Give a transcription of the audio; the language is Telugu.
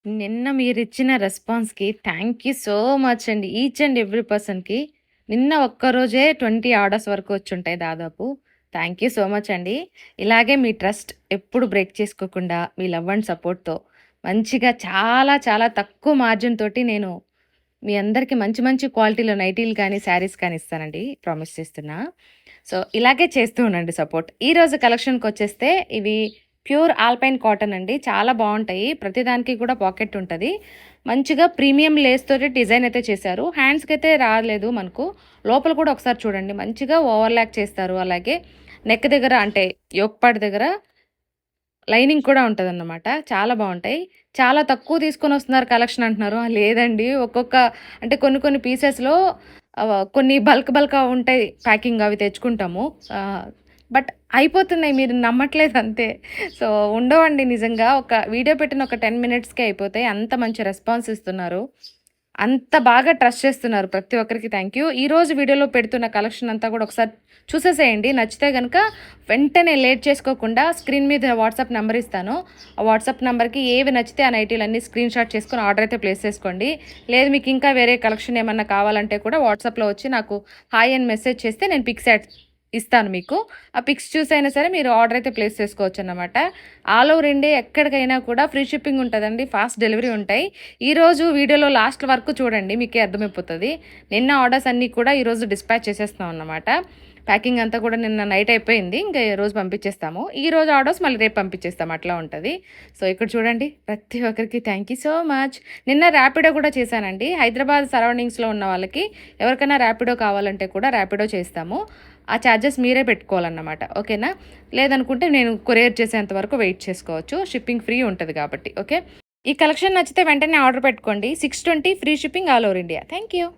నిన్న మీరిచ్చిన రెస్పాన్స్‌కి థ్యాంక్ యూ సో మచ్ అండి. ఈచ్ అండ్ ఎవ్రీ పర్సన్‌కి. నిన్న ఒక్కరోజే 20 ఆర్డర్స్ వరకు వచ్చుంటాయి దాదాపు. థ్యాంక్ యూ సో మచ్ అండి. ఇలాగే మీ ట్రస్ట్ ఎప్పుడు బ్రేక్ చేసుకోకుండా మీ లవ్ అండ్ సపోర్ట్‌తో మంచిగా చాలా చాలా తక్కువ మార్జిన్ తోటి నేను మీ అందరికి మంచి మంచి క్వాలిటీలో నైటీలు కానీ, శారీస్ కానీ ఇస్తానండి. ప్రామిస్ చేస్తున్నా. సో, ఇలాగే చేస్తూ ఉండండి సపోర్ట్. ఈరోజు కలెక్షన్‌కొచ్చేస్తే ఇవి ప్యూర్ ఆల్పైన్ కాటన్ అండి. చాలా బావుంటాయి. ప్రతిదానికి కూడా పాకెట్ ఉంటది. మంచిగా ప్రీమియం లేస్‌తోటి డిజైన్ అయితే చేశారు. హ్యాండ్స్‌కైతే రాలేదు మనకు. లోపల కూడా ఒకసారి చూడండి. మంచిగా ఓవర్‌లాక్ చేస్తారు. అలాగే నెక్ దగ్గర అంటే యోక్ పార్ట్ దగ్గర లైనింగ్ కూడా ఉంటదన్నమాట. చాలా బావుంటాయి. చాలా తక్కువ తీసుకొనొస్తున్నారు కలెక్షన్ అంటున్నారు. లేదండి. ఒక్కొక్క అంటే కొన్ని కొన్ని పీసెస్‌లో కొన్ని బల్క్‌గా ఉంటాయి ప్యాకింగ్ అవి తెచ్చుకుంటాము. బట్ అయిపోతున్నాయి. మీరు నమ్మట్లేదు అంతే. సో, ఉండవండి నిజంగా. ఒక వీడియో పెట్టిన ఒక 10 మినిట్స్‌కే అయిపోతాయి. అంత మంచి రెస్పాన్స్ ఇస్తున్నారు. అంత బాగా ట్రస్ట్ చేస్తున్నారు. ప్రతి ఒక్కరికి థ్యాంక్ యూ. ఈరోజు వీడియోలో పెడుతున్న కలెక్షన్ అంతా కూడా ఒకసారి చూసేసేయండి. నచ్చితే గనక వెంటనే లేట్ చేసుకోకుండా స్క్రీన్ మీద వాట్సాప్ నెంబర్ ఇస్తాను. ఆ వాట్సాప్ నెంబర్‌కి ఏవి నచ్చితే ఆ నైటీలన్నీ స్క్రీన్ షాట్ చేసుకొని ఆర్డర్ అయితే ప్లేస్ చేసుకోండి. లేదు మీకు ఇంకా వేరే కలెక్షన్ ఏమన్నా కావాలంటే కూడా వాట్సాప్‌లో వచ్చి నాకు హాయ్ అని మెసేజ్ చేస్తే నేను పిక్స్ ఇస్తాను మీకు. ఆ పిక్స్ చూసైనా సరే మీరు ఆర్డర్ అయితే ప్లేస్ చేసుకోవచ్చన్నమాట. ఆల్ ఓవర్ ఇండియా ఎక్కడికైనా కూడా ఫ్రీ షిప్పింగ్ ఉంటదండి. ఫాస్ట్ డెలివరీ ఉంటాయి. ఈరోజు వీడియోలో లాస్ట్ వరకు చూడండి. మీకే అర్థమైపోతది. నిన్న ఆర్డర్స్ అన్నీ కూడా ఈరోజు డిస్పాచ్ చేసేస్తున్నాం అన్నమాట. ప్యాకింగ్ అంతా కూడా నిన్న నైట్ అయిపోయింది. ఇంకా ఈరోజు పంపించేస్తాము. ఈరోజు ఆర్డర్స్ మళ్ళీ రేపు పంపించేస్తాం. అట్లా ఉంటది. సో, ఇక్కడ చూడండి ప్రతి ఒక్కరికి థ్యాంక్ యూ సో మచ్. నిన్న ర్యాపిడో కూడా చేశానండి. హైదరాబాద్ సరౌండింగ్స్‌లో ఉన్న వాళ్ళకి ఎవరికైనా ర్యాపిడో కావాలంటే కూడా ర్యాపిడో చేస్తాము. ఆ ఛార్జెస్ మీరే పెట్టుకోవాలన్నమాట. ఓకేనా? లేదనుకుంటే నేను కొరియర్ చేసేంత వరకు వెయిట్ చేసుకోవచ్చు. షిప్పింగ్ ఫ్రీ ఉంటది కాబట్టి. ఓకే. ఈ కలెక్షన్ నచ్చితే వెంటనే ఆర్డర్ పెట్టుకోండి. 620 free shipping all over India. Thank you.